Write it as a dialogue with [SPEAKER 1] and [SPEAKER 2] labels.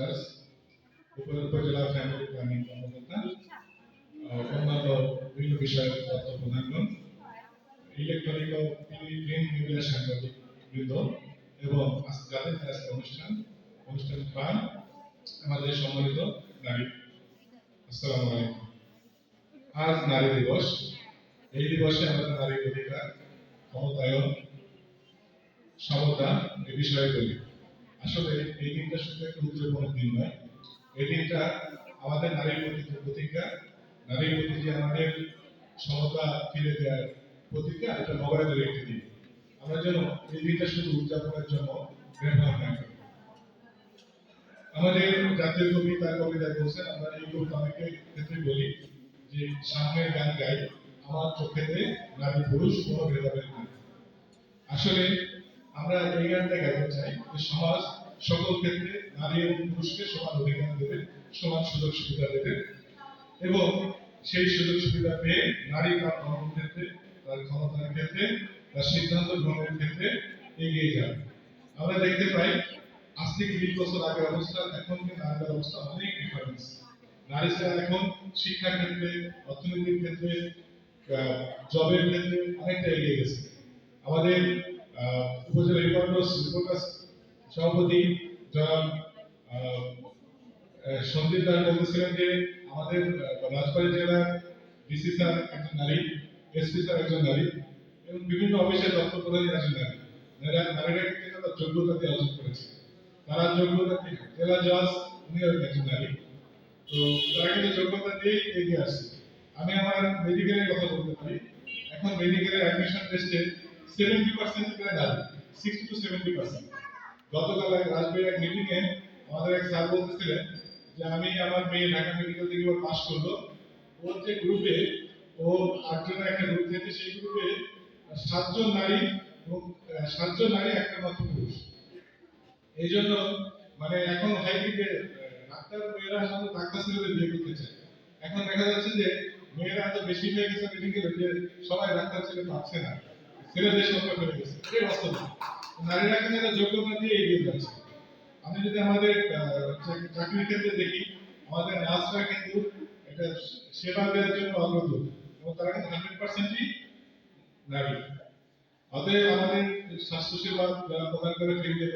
[SPEAKER 1] Commissioner, উপজেলা family planning কর্মকর্তা, অন্যান্য বিভিন্ন বিষয়ের তথ্য প্রধানগণ, ইলেকট্রনিক ও প্রিন্ট মিডিয়া সাংবাদিক বৃন্দ এবং যাদের আজকে অনুষ্ঠান প্রাণ আমাদের সম্মানিত নারী, আসসালামু আলাইকুম। আজ নারী দিবস। এই দিবসে আমাদের নারীর অধিকার, ক্ষমতায়ন, সমতা এই বিষয়ে বলি। আসলে এই দিনটা শুধু একটা উদযাপন দিন নয়, এই দিনটা আমাদের নারীর প্রতি প্রতিজ্ঞা, নারীর প্রতি যে আমাদের সমতা ফিরে দেওয়ার প্রতিজ্ঞা, এটা নবায়নের একটি দিন। আমরা যেন এই দিনটা শুধু উদযাপনের জন্য ব্যবহার না করি। আমাদের জাতীয় কবি তার কবিতায় বলছেন, আমরা এই কবিতা অনেকের ক্ষেত্রে বলি যে সামনের গান গাই, আমার চোখেতে নারী পুরুষ কোনো ভেদাভেদ নেই। আসলে আমরা এই গানটা গাইতে চাই যে সমাজ সকল ক্ষেত্রে নারী এবং পুরুষকে সমান অধিকার দেবে, সমান সুযোগ সুবিধা দেবে এবং সেই সুযোগ সুবিধা পেয়ে নারী তার কর্মক্ষেত্রে, তার ক্ষমতার ক্ষেত্রে, তার সিদ্ধান্ত গ্রহণের ক্ষেত্রে এগিয়ে যাবে। আমরা দেখতে পাই আজ থেকে 20 বছর আগের অবস্থা এখন নারীদের অবস্থা অনেক ডিফারেন্স। নারীরা এখন শিক্ষার ক্ষেত্রে, অর্থনৈতিক ক্ষেত্রে, জবের ক্ষেত্রে অনেকটা এগিয়ে গেছে। আমাদের উপজেলা রিপোর্টার্স সভাপতি জনাব সন্দীপ দাস বলতেছিলেন যে আমাদের রাজবাড়ী জেলার ডিসি স্যার একজন নারী, এসপি স্যার একজন নারী এবং বিভিন্ন অফিসের দপ্তর প্রধান একজন নারী। নারীরা কিন্তু তার যোগ্যতা দিয়ে অর্জন করেছে। তারা যোগ্যতা দিয়ে জেলা জজ উনিও একজন নারী। তো তারা কিন্তু যোগ্যতা দিয়েই এগিয়ে আসছে। আমি আমার মেডিকেলের কথা বলতে পারি। এখন মেডিকেলের অ্যাডমিশন টেস্টে 70% প্রায় নারী, 60 to 70%। গতকাল রাজবাড়ী এক মিটিং এ আমাদের এক স্যার বলতেছিলেন যে আমি আমার মেয়ে ঢাকা মেডিকেল থেকে পাস করলো, ওর যে গ্রুপে ও 8 জনের একটা গ্রুপ থেকে, সেই গ্রুপে 7 জন নারী এবং 7 জন নারী একটা মাত্র পুরুষ। এই জন্য মানে এখন হাইব্রিডে ডাক্তার মেয়েরা শুধু ডাক্তার ছেলেদের বিয়ে করতে চায়। এখন দেখা যাচ্ছে যে মেয়েরা এত বেশি হয়ে গেছে মেডিকেলে যে সবাই ডাক্তার ছেলে পাচ্ছে না, ছেলেদের সংখ্যা বেড়ে গেছে। এটাই বাস্তব। নারীরা কিন্তু এটা যোগ্যতা দিয়ে এগিয়ে যাচ্ছে। আমি যদি আমাদের চাকরির ক্ষেত্রে দেখি, আমাদের নার্সরা কিন্তু এটা সেবা দেওয়ার জন্য অগ্রদূত এবং তারা কিন্তু 100%ই নারী। অতএব আমাদের স্বাস্থ্যসেবা যারা প্রদান করে ফিল্ডে